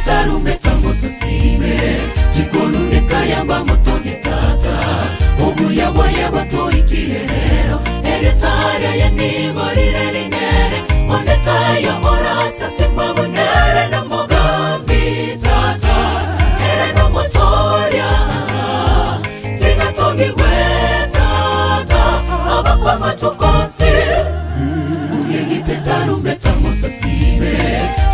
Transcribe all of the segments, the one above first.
tarumbeta musasime chikoruneka yamba motogitata obuya bwaya batoikirerero eretaria yanigorire rinere onetaya orasa simbabonere no mogambi tata ere no motoria tigatogi gwetata abakwa matokonsi ugegite tarumbeta musasime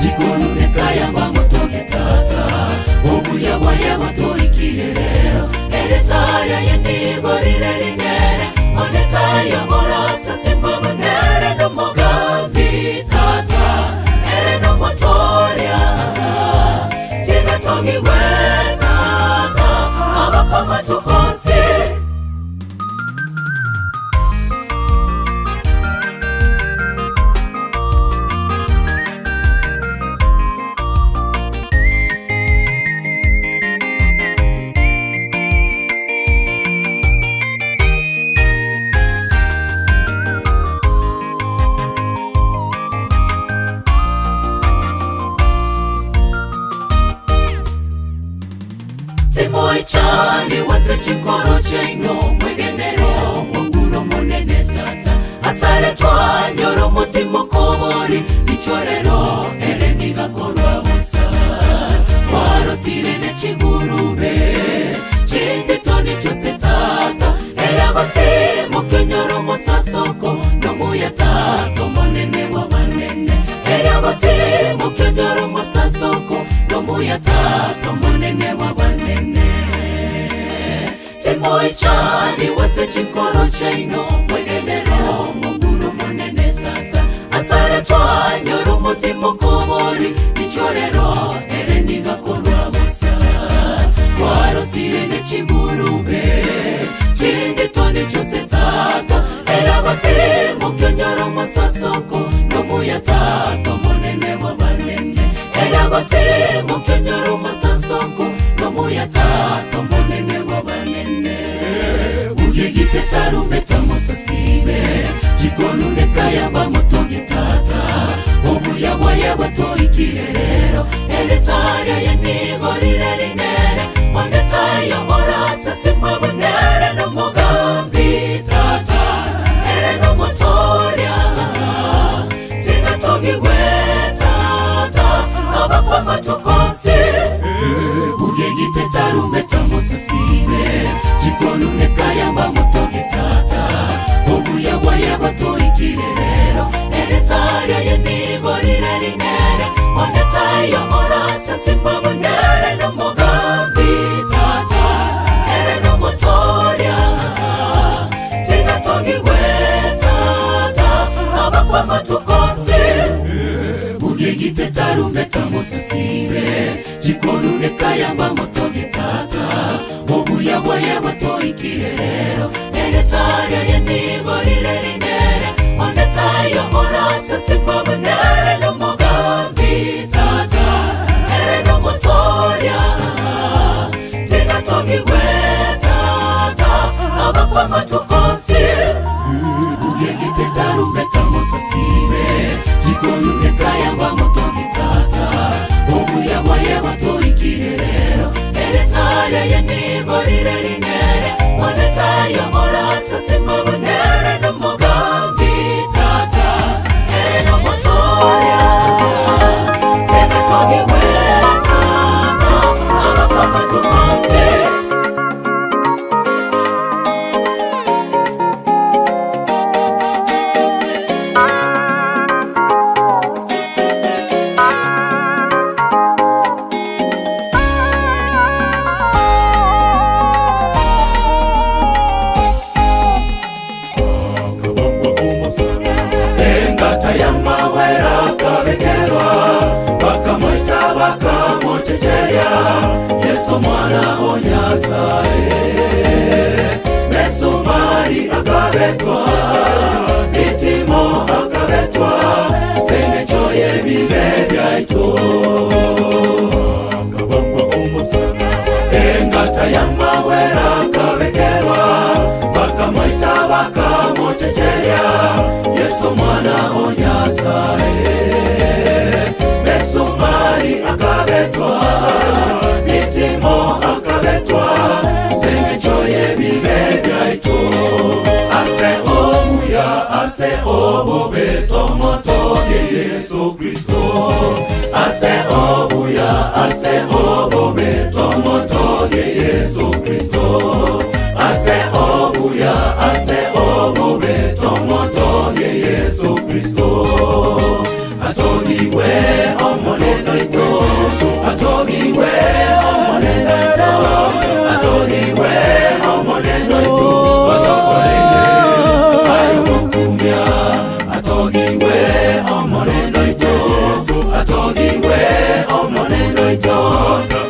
chikoruneka yamba motogitata obuya bwaya batoikirerero eretaria yanigorire rinere onetaya orasa simbabonere no mogambi tata ere no motoria tigatogi gwetata abakwa matokonsi Timoichani wase chikoro chaino mwegenero munguro monene tata asare twa nyoro mutimo komori ichorero ereni gakorwa musa waro sirene chigurube chinde toni chose tata eragote mokenyoro musasoko nomuya tata monene wa manene eragote mokenyoro musasoko nomuya tata monene wa manene Timoichani wase chikoro chaino mwegenero munguro monene tata asare twa nyoro mutimo komori ichorero ereni gakorwa musa waro sirene chigurube chinde toni chose tata eragote mokenyoro musasoko nomuya tata monene wa manene eragote mokenyoro musasoko nomuya tata monene wa manene ugegite tarumbeta musasime chikoruneka yamba motogitata obuya bwaya batoikirerero eretaria yanigorire rinere onetaya orasa simbabonere no mogambi tata ere no motoria tigatogi gwetata abakwa matokonsi ugegite tarumbeta musasime chikoruneka yamba motogitata obuya bwaya batoikirerero eretaria yanigorire rinere onetaya orasa simbabonere no mogambi tata ere no motoria tigatogi gwetata abakwa matokonsi ugegite tarumbeta musasime chikoruneka yamba motogitata obuya bwaya batoikirerero eretaria yanigorire rinere onetaya orasa simbabonere no mogambi tata ere no motoria tigatogi gwetata abakwa matokonsi ugegite tarumbeta musasime chikoruneka yamba motogitata obuya bwaya batoikirerero eretaria yanigorire rinere onetaya orasa simbabonere no mogambi tata ere no motoria tigatogi gwetata abakwa matokonsi Yesu mwana wa Nyasaye mesumari akabetwa itimo akabetwa semechoye bibe byaito akabamba umusana engata yamawera akabekerwa bakamwita bakamuchecheria Yesu mwana wa Nyasaye mesumari akabetwa ase obobeto motoge Yesu Kristo. Ase obuya ase obobeto motoge Yesu Kristo. Ase obuya ase obobeto motoge Yesu Kristo. Atogiwe omoneno ito, atogiwe omoneno ito, atogiwe omoneno ito, otokorele ayobokumya. Atogiwe omoneno ito, atogiwe omoneno ito,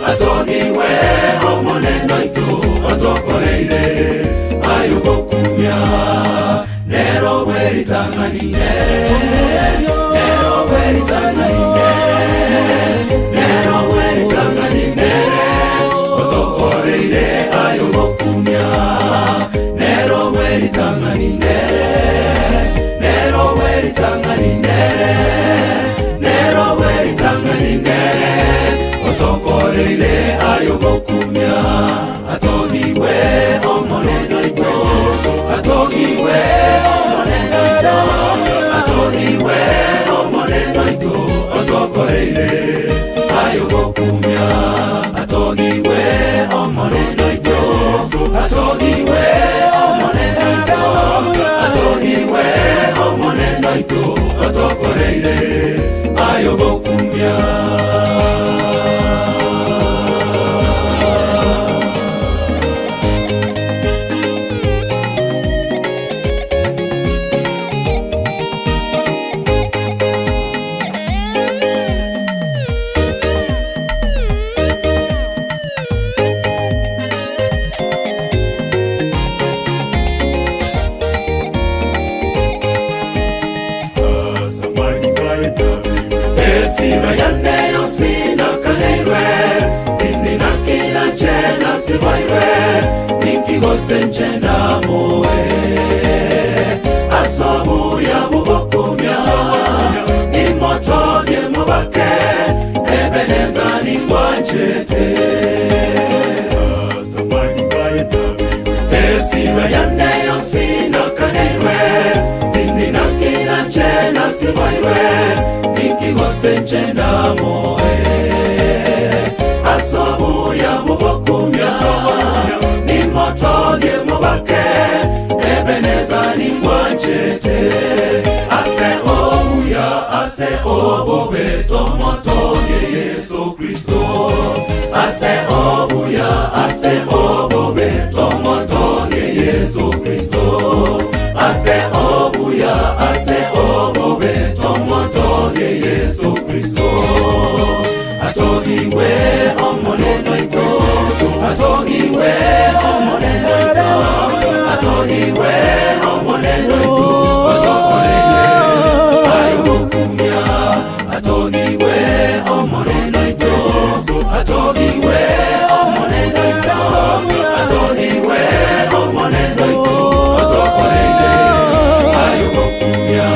atogiwe omoneno ito, otokorele ayobokumya. Nero bweri tanganine, nero bweri tanganine, nero bweri tanganine, otokoreire ayobokumya. Nero bweri tanganine, nero bweri tanganine, nero bweri tanganine, otokoreire ayobokumya. Atogiwe omoneno ito, atogiwe omoneno ito, atogiwe omoneno ito, otokoreire ayobokumya. Atogiwe omoneno ito, atogiwe omoneno ito, atogiwe omoneno ito, otokoreire ayobokumya. Esira yaneyo sinakaneirwe, timina kina chena siwairwe, nikigose nchena moe. Asobu ya bubokumya, ni moto nye mubake, ebeneza ni mwanchete. Esira yaneyo sinakaneirwe, timina kina chena siwairwe, nikigose nchena moe. Asobu ya mubokumya, ni moto nye mubake, ebeneza ni mwanchete. Ase obuya ase obobeto motoge Yesu Kristo. Ase obuya ase obobeto motoge Yesu Kristo. Ase obuya ase obobeto motoge Yesu Kristo. Atogiwe omoneno ito, atogiwe omoneno ito, atogiwe omoneno ito, otokorele ayobokumya. Atogiwe omoneno ito, atogiwe omoneno ito, atogiwe omoneno ito, otokorele ayobokumya.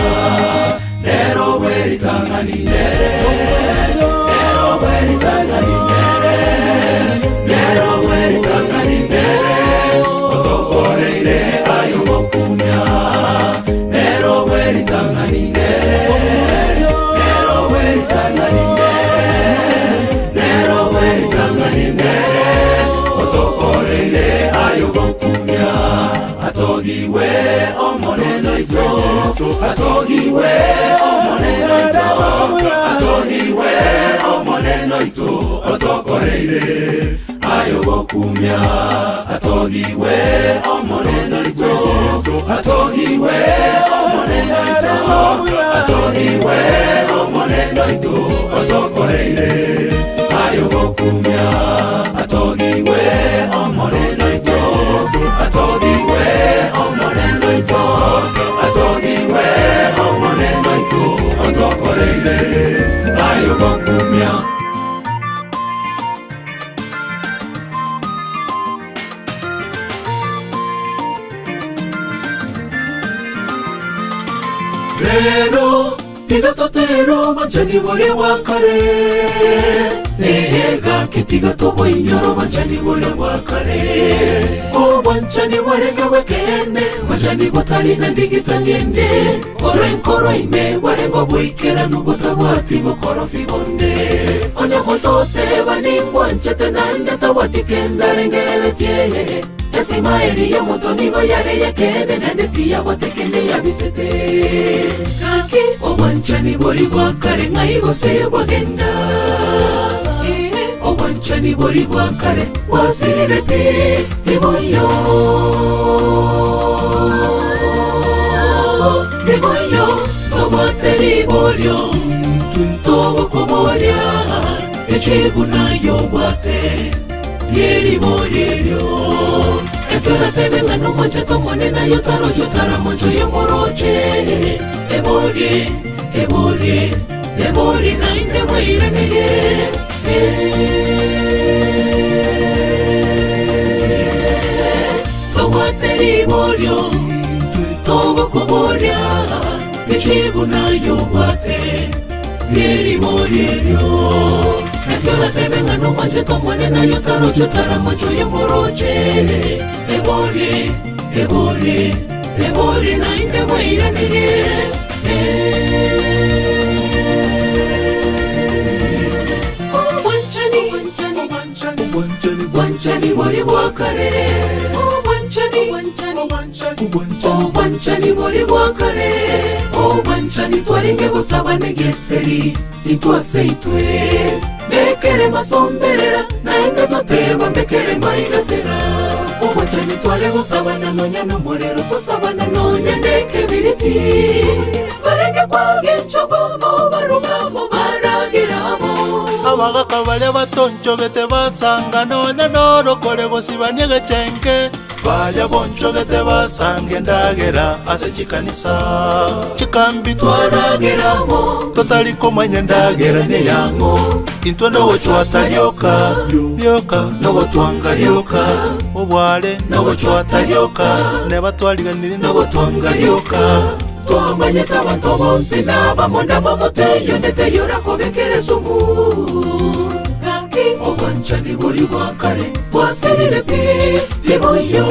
Nero bweri tanganine, nero bweri tanganine, nero bweri tanganine, otokoreire ayobokumya. Nero bweri tanganine, nero bweri tanganine, nero bweri tanganine, otokoreire ayobokumya. Atogiwe omoneno ito, atogiwe omoneno ito, atogiwe omoneno ito, otokoreire ayobokumya. Atogiwe omoneno ito, atogiwe omoneno ito, atogiwe omoneno ito, otokoreire ayobokumya. Atogiwe omoneno ito, atogiwe omoneno ito, atogiwe omoneno ito, otokoreire ayobokumya. Rero tiga totero banjani bore wakare ega kitiga tobo inyoro banjani bore wakare o banjani bore gawe kene banjani botali na digitaliende koro ime bore go boikera no botawati go korofi bonde onya botote bani wanchete nande tawati kenda rengere tie Esimaeli ya motonigo yare ya kene nende tia watekende ya bisete Kaki owanchani bori wakare ngaigo se wagenda Owanchani bori wakare wasirire pi Tiboyo Tomateri borio Togo komoria Echibu na yo wate Yeri borio Ekora tebe ngano moche tomone na yotaro jotara mocho yomoroche Ebori na inde waira neye Towateri borio Togo komoria Echibu na yobate Yeri borio Ekora tebe ngano moche tomone na yotaro jotara mocho yomoroche Ebori na inde waira neye Wanchani bori wakare Wanchani bori wakare Wanchani twaringe gusaba negeseri Itwase itwe Mekere masomberera Naende toteba mekere maigatera Wanchani tware gusaba na nonya no morero Tosaba na nonya neke biriti Barenge kwa genchogo mo barugamo baragiramo Abagaka bale batonchogete basanga nonya norokore gosibanie gechenke Bale bonchogete basange ndagera ase chikanisa Chikambi twaragiramo Totali komanya ndagera neyango Intwa nogo chwata lyoka Nogo twanga lyoka Obwale nogo chwata lyoka Neba twaliganiri nogo twanga lyoka Twamanyeta bantu bonsi n'abamonda mamuteyo ndeteyora kobekere sumu Kaki obanchani buri wakare Wasirire pi Tiboyo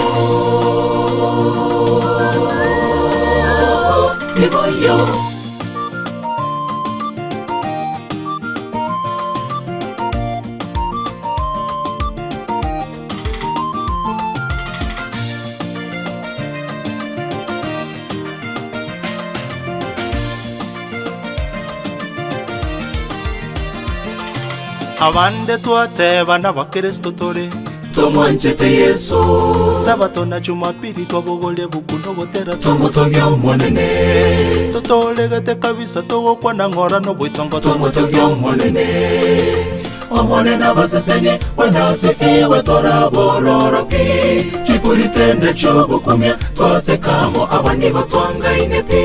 Abande twateba n'abakristo tore Tomwanchete Yesu Sabato na Jumapili twabogole bukuno gotera Tomotogya omonene Totolegete kabisa togokwa na ngora no bwitongo Tomotogya omonene Omonene abaseseni wanasifiwe torabororopi Chipuritende chogukumya twasekamo abanigo twangaine pi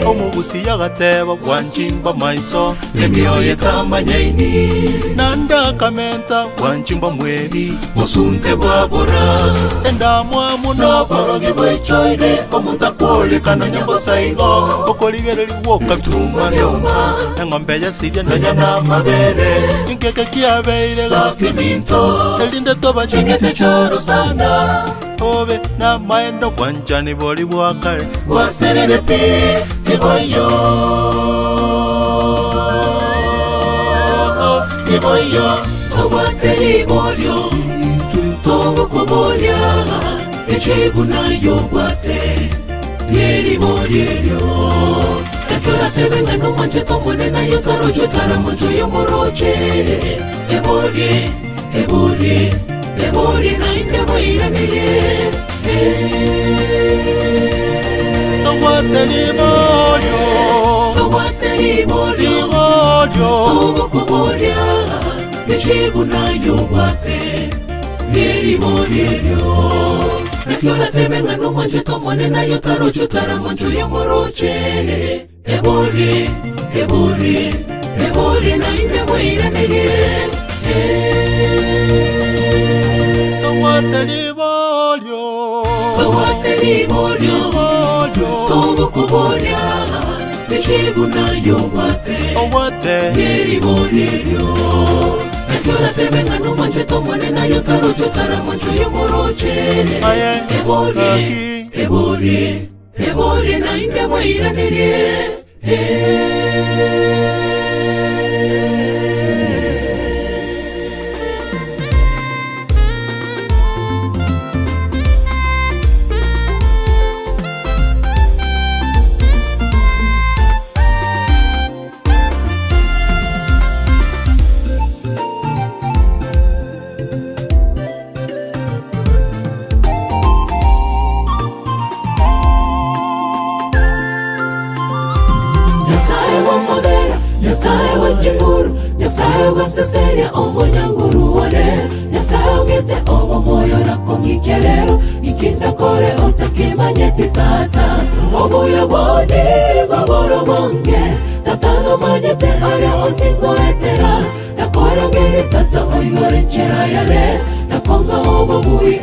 Omugusi yagateba bwanjimba maiso Emyoyo etamanyaini Nanda kamenta bwanjimba mweri Musunte bwabora Endamwa muno Noboroge bwechoire Omunta kwolekano nyambo saigo Okoligereri woka Tumba lyoma Engombe ya siria Nonya na mabere Inkeke kiabeire Gakiminto Elinde toba Chingete choro sana Obe na maendo bwanjani boli bwakare Wasirire pi Tiboyo Towateri borio Togo komoria Echibu na yobate Yeri borio Ekora tebe ngano manche tomone na yotaro jotara mocho yomoroche Ebori na inde waira neye Towateri borio Togo komoria Echibu na yobate Yeri borio Ekora tebe ngano manche tomone na yotaro jotara mocho yomoroche Ebori na inde waira neye Towateri borio Togo komoria Nichibu na yobate Yeri bolilyo Nakyora tebe ngano manje tomone na yotaro chotara mancho yomoroche Eboli na inge waira nerie Nyasaye wa chinguru, Nyasaye wa seseria omo nyanguru wane Nyasaye ungete omo moyo na kongikelero Ikinda kore otakimanyeti tata Omo ya bodi goboro bonge Tatano manyete aria osingo etera Na kore ngeri tata oigore nchera yale Na konga omo bui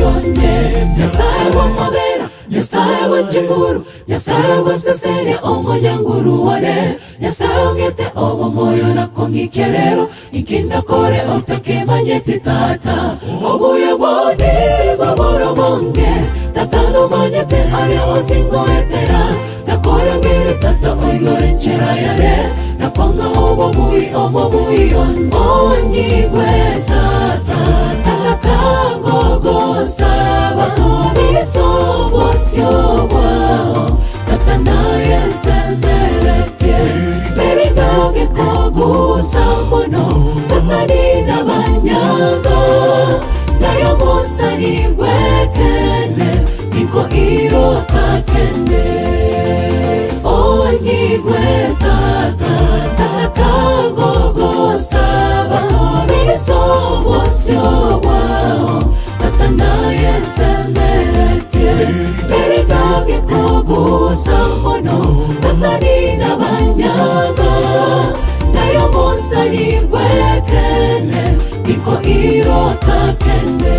onye Nyasaye wa mabera Nyasaye wa chinguru, Nyasaye wa seseria omo nyanguru wane Nyasaye ungete omo moyo na kongikelero Ikinda kore otakimanyeti tata Omo ya bodi goboro bonge Tatano manyete aria osingo etera Na kore ngeri tata oigore nchera yale Na konga omo bui Onyigwe tata Kagogo saba Bisobo siobwao Tata naye semelete Beridoge kogusa mono Basadina banyanga Nayo mosani wekene Niko iro kakene Onyigwe tata Kagogo saba Bisobo siobwao Tata naye semelete Beridoge kogusa mono Basadina banyanga Nayo mosani wekene Niko iro kakene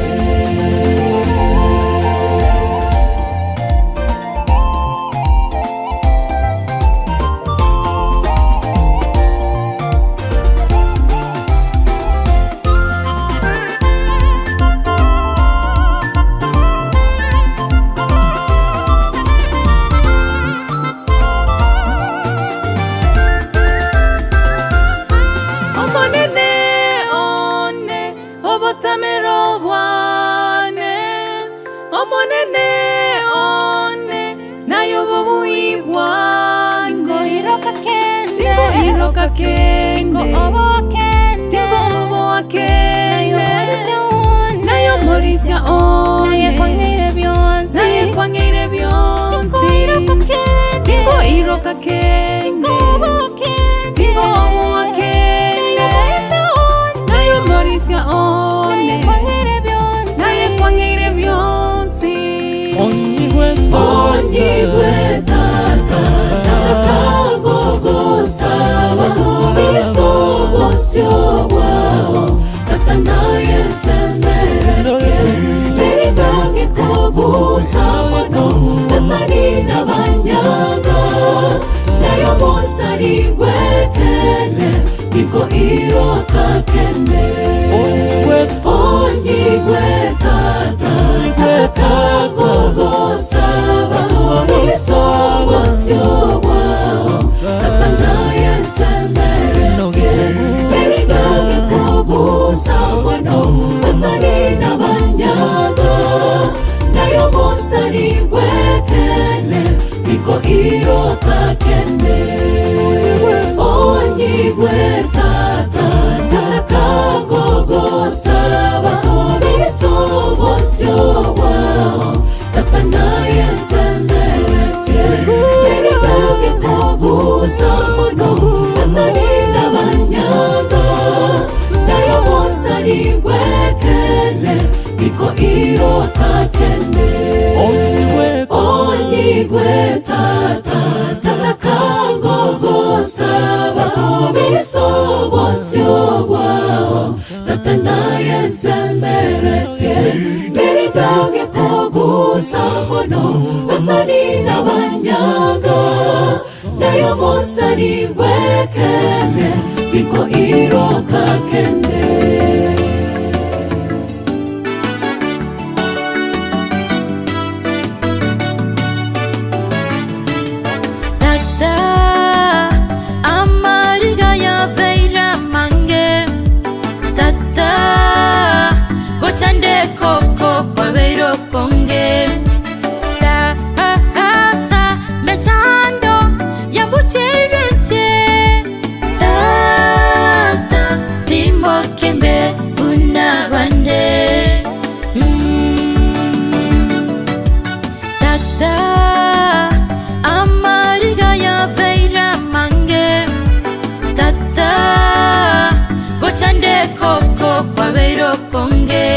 Tingo obo akende Nayo morisia one Naye kwangire bionsi Tingo iro kakende Tingo obo akende Nayo morisia one Naye kwangire bionsi Onyigwe tata Kagogo saba Bisobo siobwao Tata naye semelete Beridoge kogusa mono Basadina banyanga Nayo mosani wekene Niko iro kakene Onyigwe tata Kagogo saba Bisobo siobwao Tata naye semelete Beridoge kogusa mono Basadina banyanga Nayo mosani wekene Niko iro kakene Onyigwe tata Kagogo saba Bisobo siobwao Tata naye semelete Beridoge kogusa mono Basadina banyanga Nayo mosani wekene Niko iro kakene Onyigwe tata Kagogo saba Bisobo siobwao Tata naye semelete Beridoge kogusa mono Basadina banyanga nayo mosani wekene kiko iroka kende. Chande koko kwa beiro konge ta ha ha ta mechando yambuchirenche ta ta timo kembe unabande ta ta amariga ya beira mange ta ta chande koko kwa beiro konge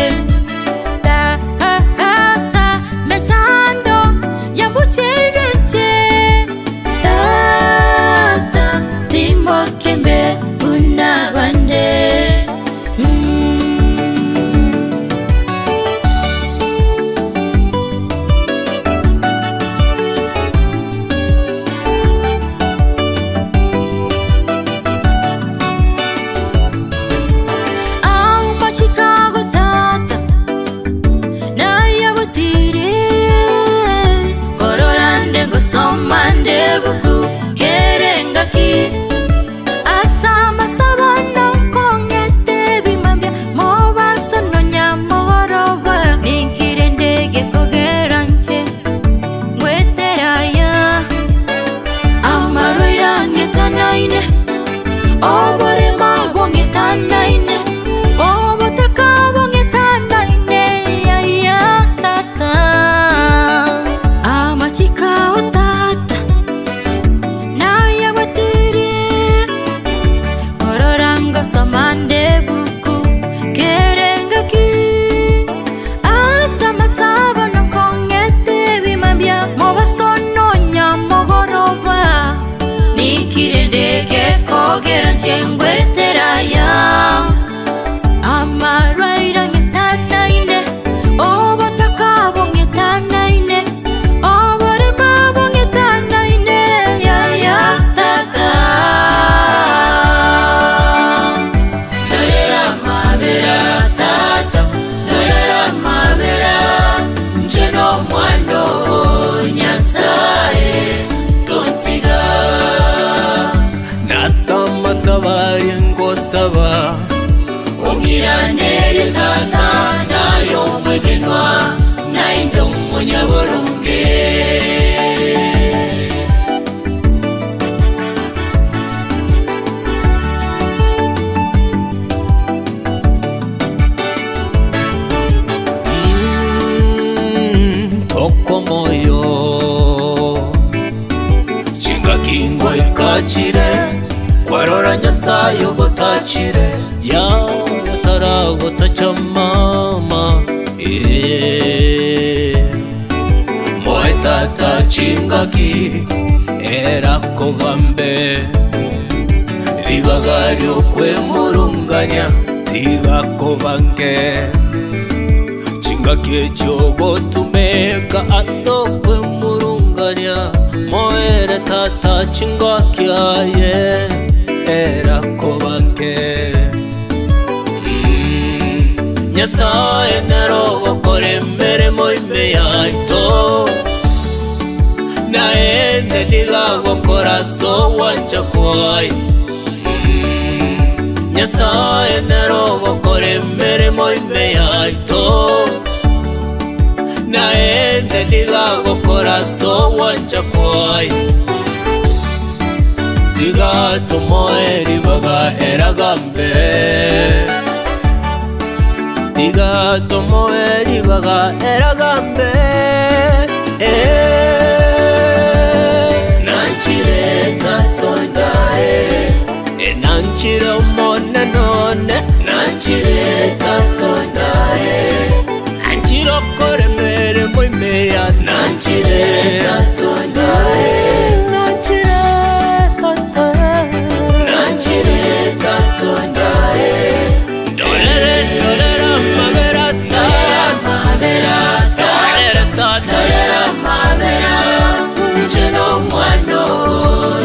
kembe unabande au machikago tata na yawatire kororande gusomande buku kerengaki obore mabongetanaine obotaka bongetanaine ya ya tata amachika otata na ya watiri ororango somande buku kerengaki asa masaba no kongete bimambia mobasononya mogoroba nikirendeke kogera nchengwe teraya amaraira ngetanaine obotaka bongetanaine oborema bongetanaine ya ya tata norera mabera tata norera mabera ncheno mwano nyasaye kontiga Sama sabari ngosaba Omiranere tata nayo mwegenwa Naindo mwenyaborunge Toko moyo Chinga kingwa ikachire Kwarora nyasayo gotachire ya taragota chamama moe tata chingaki era kovambe ribagario kwe murunganya tiga kovange chingaki echogo tumeka aso kwe murunganya moe tata chingaki aye era kovange Nyasaye narogo kore mirimo imeyaito naende ndigagokora so wanja kwai Nyasaye narogo kore mirimo imeyaito naende ndigagokora so wanja kwai Tiga tumoeri baga eragambe Tiga tomoeri baga eragambe Nanchire tatondae Nanchire mone none Nanchire tatondae Nanchire kore mere moimeya Nanchire tatondae Mabera, mcheno mwano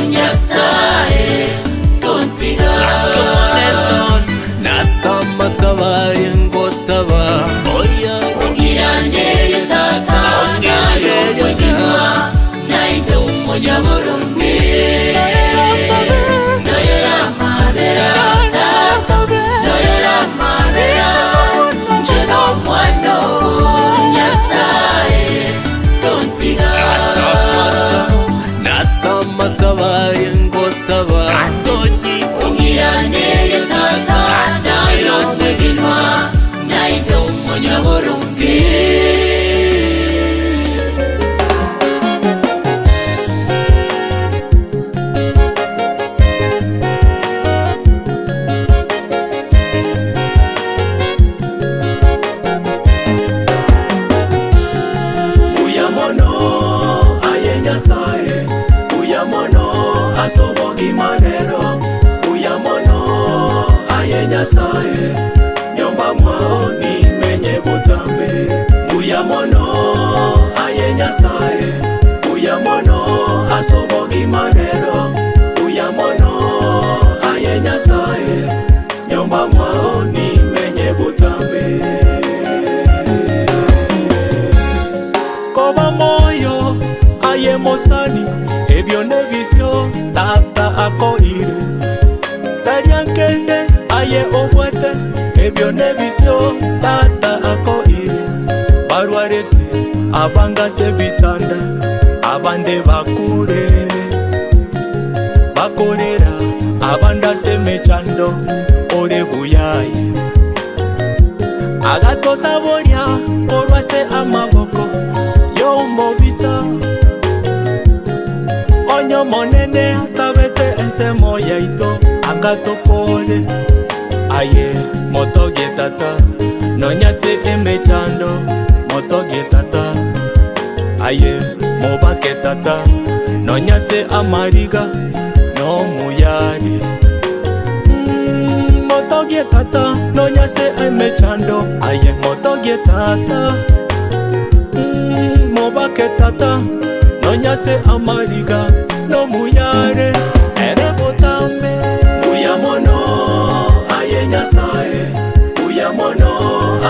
ngosaba ongirandere tata nayo mugima nainde umunyaburungi dorera mabera tata dorera mabera njeno mwano nyasaye tontiga nasamasaba ngosaba ongirandere tata nayo mugima nainde umunyaburungi Nyasaye nyomba mwao ni menye butambe uyamono aye Nyasaye uyamono asobogi manero uyamono aye Nyasaye nyomba mwao ni menye butambe koba moyo aye mosani ebyo nebisyo tata akoire tariankende aye obwete ebyo nebisyo tata akoire barwarete abangase bitanda abande bakure bakorera abandase mechando ore buyaye agatotaboria korwase amaboko yo mobisa onyo monene tabete ensemo yaito agatokole aye motoge tata nonyase emechando motoge tata aye mobake tata nonyase amariga no muyari motoge tata nonyase emechando aye motoge tata mobake tata nonyase amariga no muyare erebotambe uyamono aye Nyasaye uyamono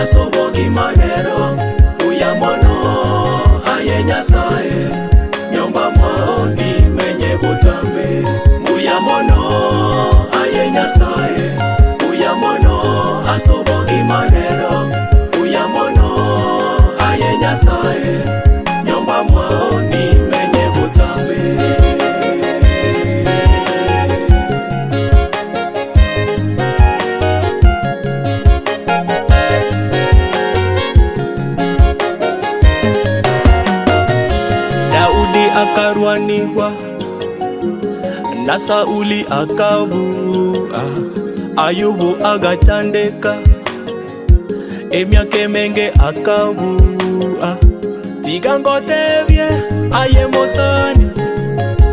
asobogi manero uyamono aye Nyasaye nyomba mwao ni menye butambe uyamono aye Nyasaye uyamono asobogi manero uyamono aye Nyasaye nyomba mwao ni menye butambe akarwanirwa na Sauli akabua Ayubu agachandeka emyaka emenge akabua tigangotebye aye mosani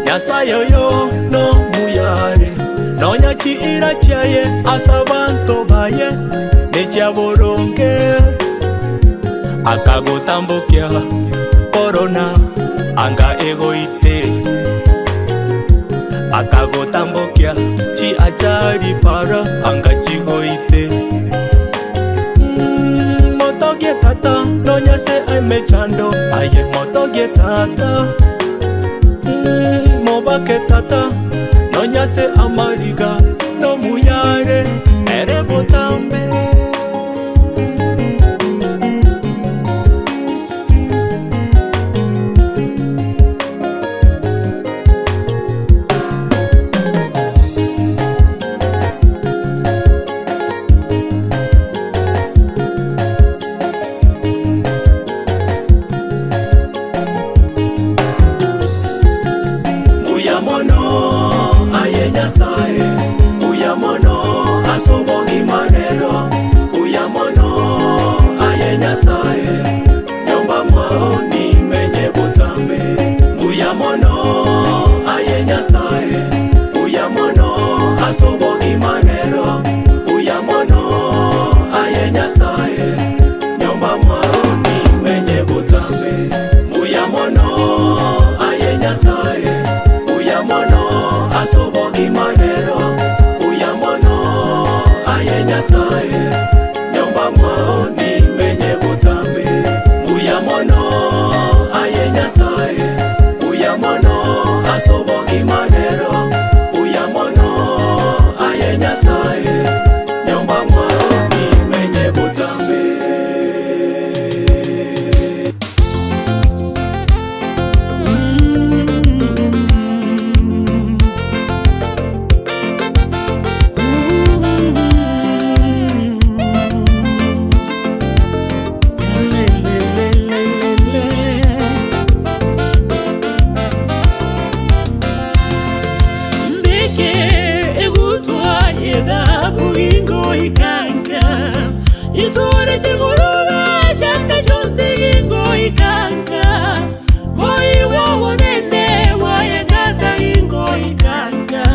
Nyasaye yo no muyare nonyakiira kyaye asabanto baye nekyaboronge akagotambukya korona anga egoite akagotambukya chi achari para anga chigoite motoge tata nonyase emechando aye motoge tata mobake tata nonyase amariga no muyare erebotambe Nyasaye ingo ikanga itore chigurube chanda chonsi ingo ikanga moi wawo nene waye gata ingo ikanga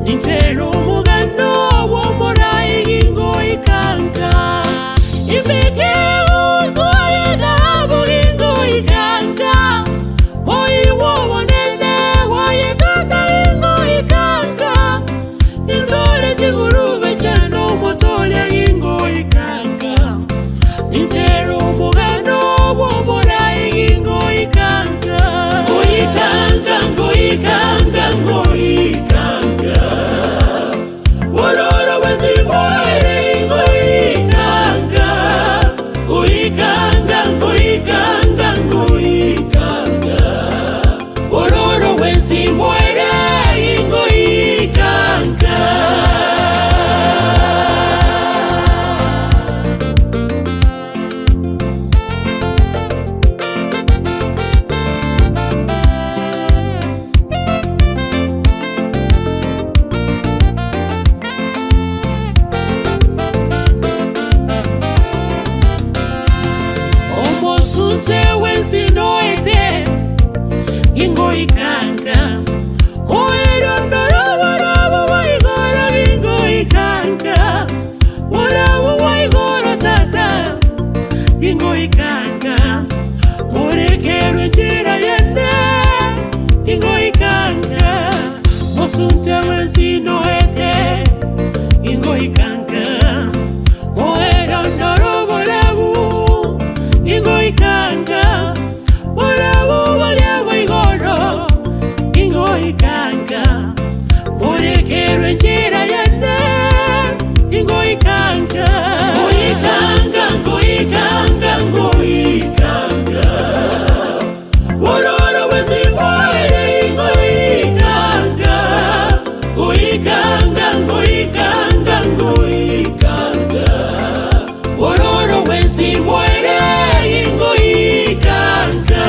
nitero mugano wo morai ingo ikanga imeke utwaye gabo ingo ikanga moi wawo nene waye gata ingo ikanga itore chigurube chano motore ingo ikanga nitero mugano wo morai ingo ikanga ngoikanga ngoikanga ngoikanga wororo wezimoere ingo ikanga ngoikanga ngoikanga ngoikanga wororo wezimoere ingo ikanga. Ingo ikanga oero ndoro warabu waigoro ingo ikanga warabu waigoro tata ingo ikanga murekero njira yende ingo ikanga mosunte wenzino ete ingo ikanga oero ndoro warabu ingo ikanga warabu warabu igoro ingo ikanga murekero njira yende ingo ikanga ngoikanga ngoikanga ngoikanga wororo wezimoere ingo ikanga ngoikanga ngoikanga ngoikanga wororo wezimoere ingo ikanga.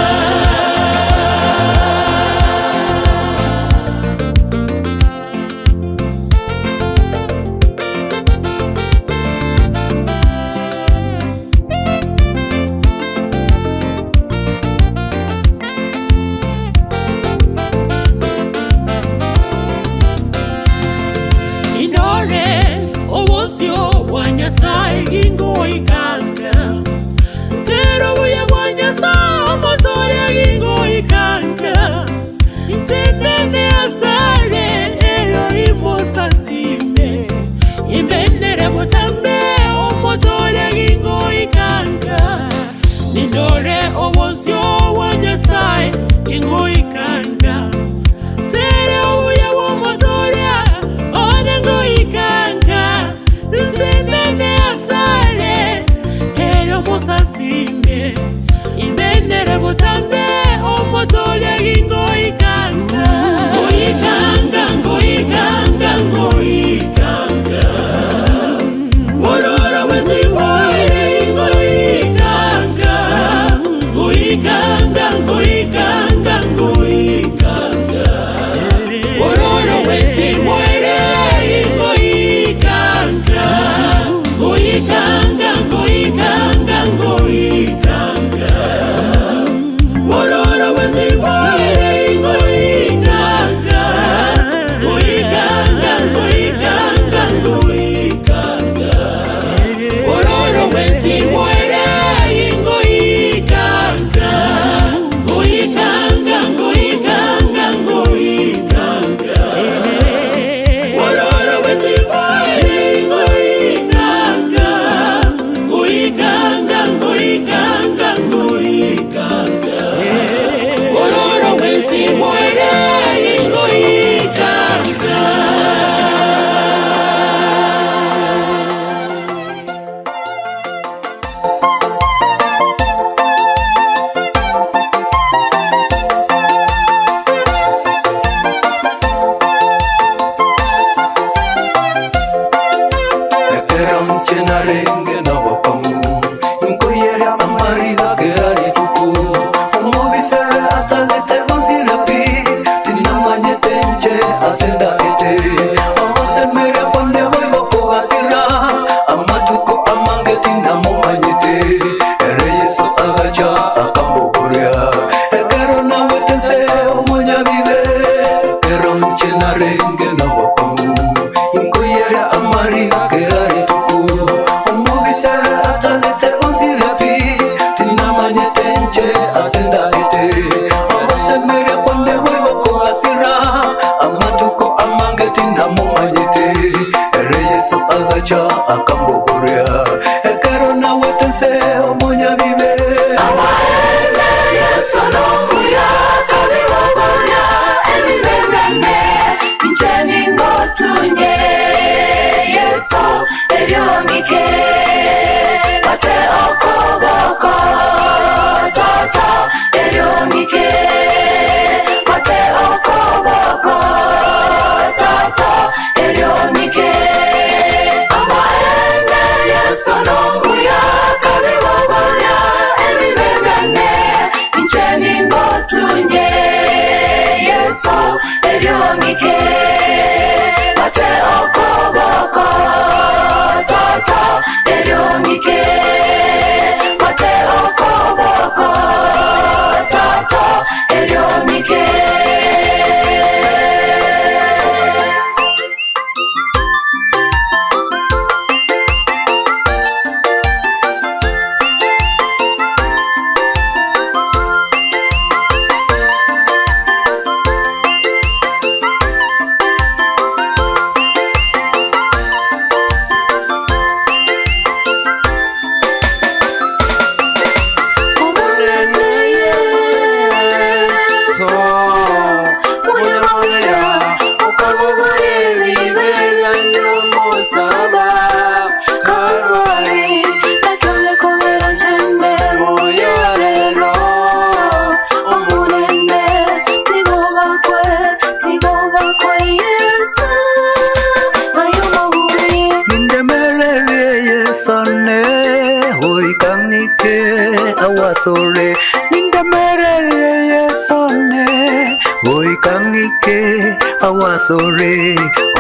amucha akambogoria ekero na wetense omonya bibe amaene Yesu no muya kabibogoria ebibengane injeni ngotunye Yesu eriongike bate okoboko tata eriongike bate okoboko tata eriongike amaene Yesu no muya kabibogoria ebibengane injeni ngotunye Yesu eriongike bate okoboko tata eriongike bate okoboko tata eriongike awasore nindamerere yesone oikangike awasore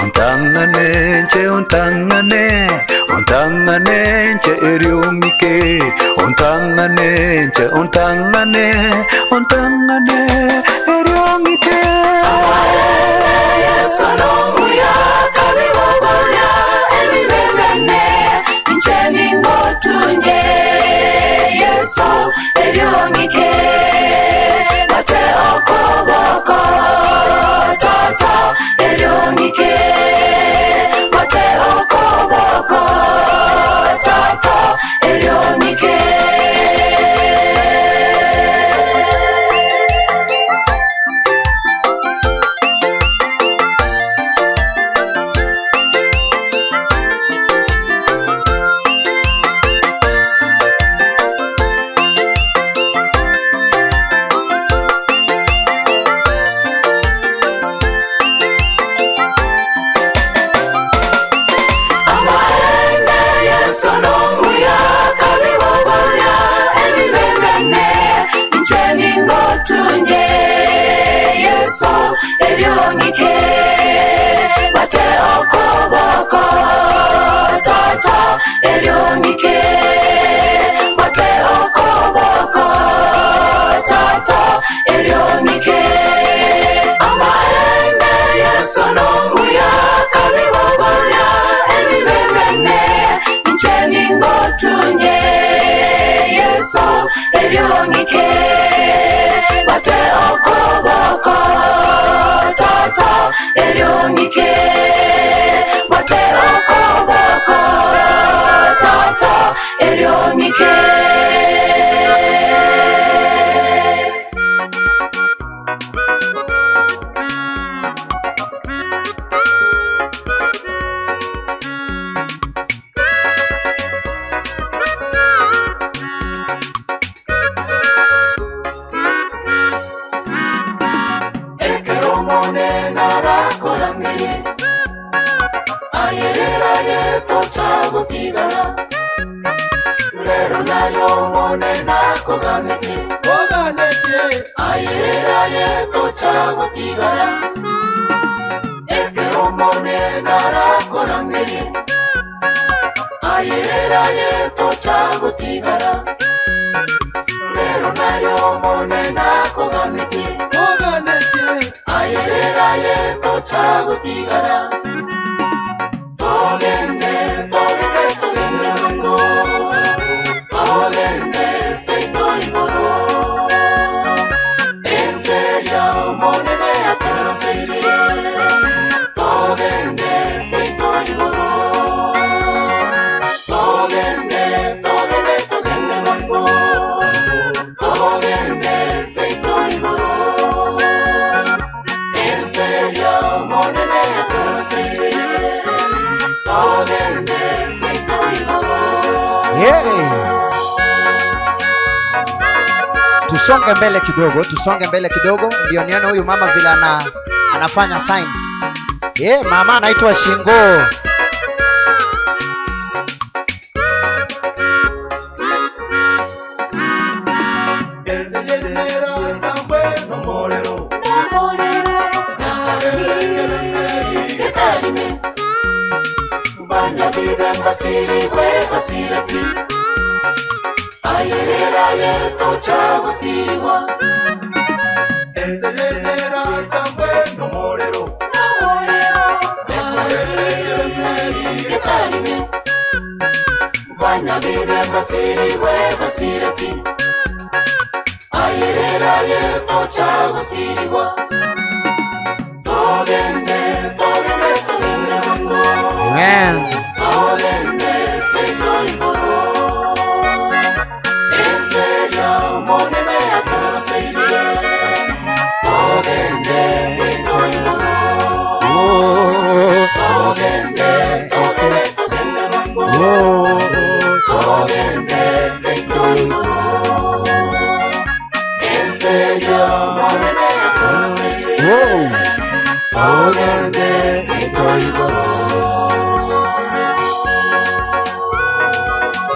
ontangane nche eriumike ontangane eriumike Yesu no muya kabibogoria ebibengane injeni ngotunye Yesu eriongike bate okoboko tata eriongike bate okoboko tata eriongike tunye Yesu eriongike bate okoboko tata eriongike bate okoboko tata eriongike amaene Yesu no muya kabibogoria ebibengane injeni ngotunye Yesu eriongike bate okoboko tata eriongike bate okoboko tata eriongike chagutigara rero nayo mone nakoganete ayera yeto chagutigara ekero mone narakorangere ayera yeto chagutigara rero nayo mone nakoganete ayera yeto chagutigara Tusonge mbele kidogo ndio nione huyu mama vile anafanya signs. Mama anaitwa Shingo.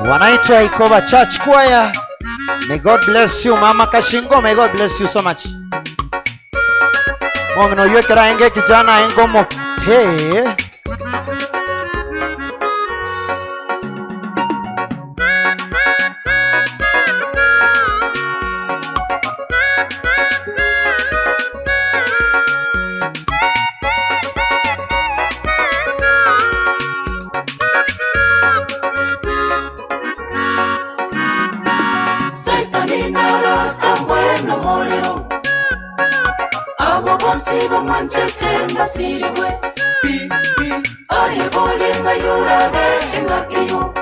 Wanaitwa Ikoba Church Choir. May God bless you, Mama Kashingo. May God bless you so much. Mongno yekera enge kijana engomo. Hey. Siba manchete masiriwe aye bolenga yorabe engakiyo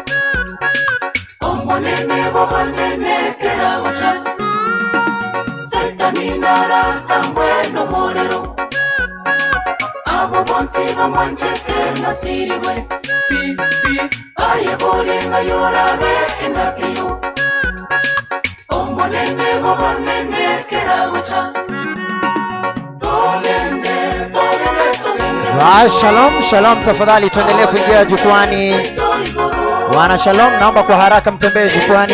omonene bobanene keragocha Satani nara sambwe no molero abo bonsi bamanchete masiriwe aye bolenga yorabe engakiyo omonene bobanene keragocha. Shalom, shalom, tafadhali tuendelee kuingia jukwani. Wana shalom, naomba kwa haraka mtembee jukwani.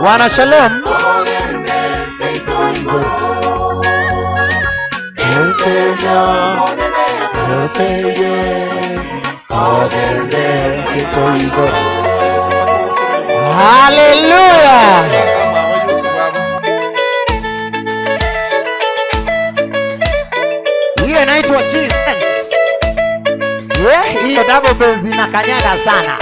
Wana shalom. Hallelujah. Hiyo inaitwa G-Sense. Hiyo double bass inakanyaga sana.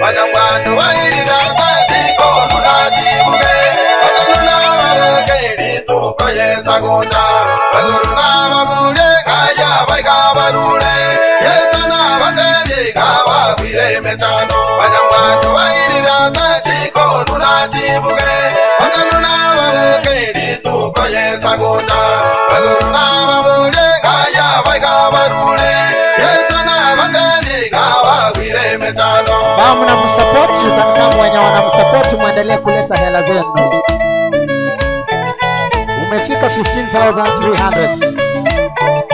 Banyarwanda bayirira batiko nurajibuge batanuna babakeri tukoyesa guta baguruna babure kaya baiga barure yesana bateri mnamsupport, kama wenye wanamsupport muendelee kuleta hela zenu. Umefika 15,300.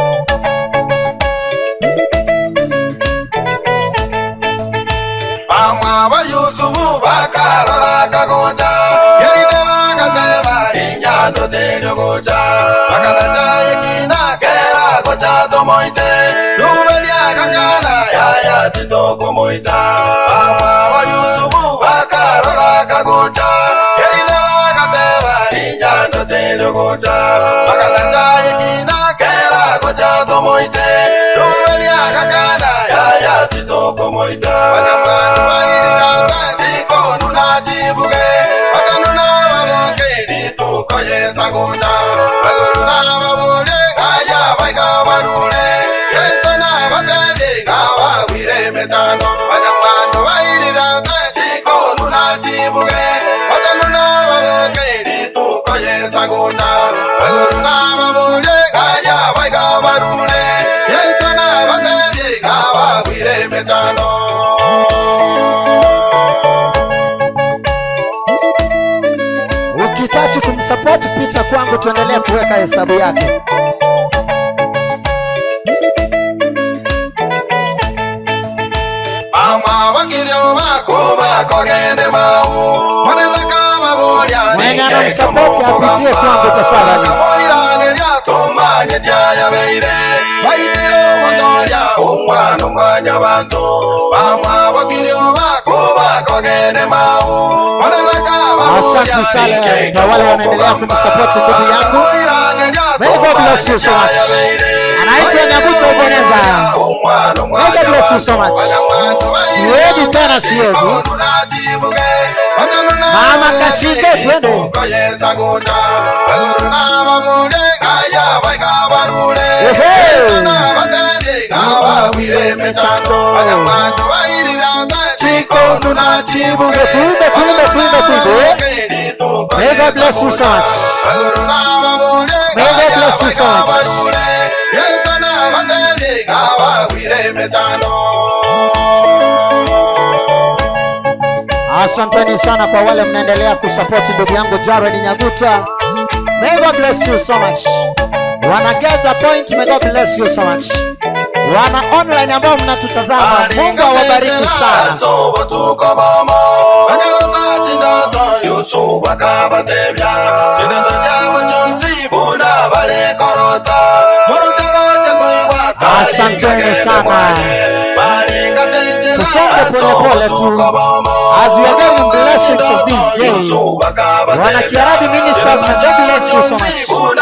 Mama bayuzubu bakarora kagoja yerine bagateba inyando telyo goja bakataja yekina kera goja tomoite rubelia kakana yaya titoko moita. Mama bayuzubu bakarora kagoja yerine bagateba inyando telyo goja bakataja yekina kera goja tomoite rubelia kakana yaya titoko moita. Ukitaka kumsupport pita kwangu, tuendelee kuweka hesabu yake. Mama wakilio makuba kogende mau manena kama bolia mwenye anamsupport apitie kwangu tafadhali. Tumanye jaya beire baidiro motoya umwana umwanya bantu. Mama wakilio makuba kogende mau manena kama bolia. Asante sana kwa wale wanaendelea kumsupport ndugu yangu. May God bless you so much. Anaitwa Nyabuto Boneza. May God bless you so much. Siwezi tena siwezi. Mama Kashiko twende. Chiko tunachibuge tuimbe. May God bless you so much. May God bless you so much. Asanteni sana kwa wale mnaendelea kusupport ndugu yangu Jared Nyaguta. May God bless you so much. Wanna get the point? May God bless you so much. Wana online ambao mnatutazama, Mungu awabariki sana. Asanteni sana. Tusonge pole tu as we are getting blessings of this day. Wana Kiarabi ministers, may God bless you so much for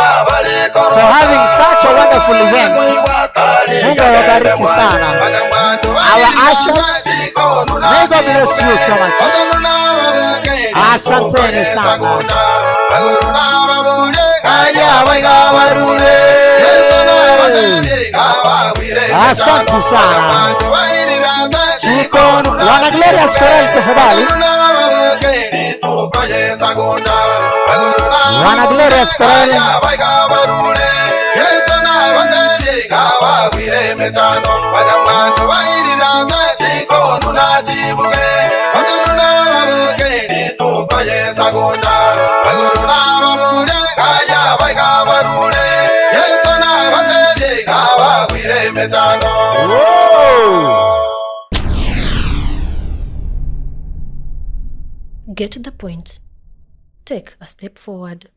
having such a wonderful event. Mungu awabariki sana. Our ushers, may God bless you so much. Asanteni sana. Asante sana. Chiko, wana Glorious Korali tafadhali. Wana Glorious Korali. Get to the point. Take a step forward.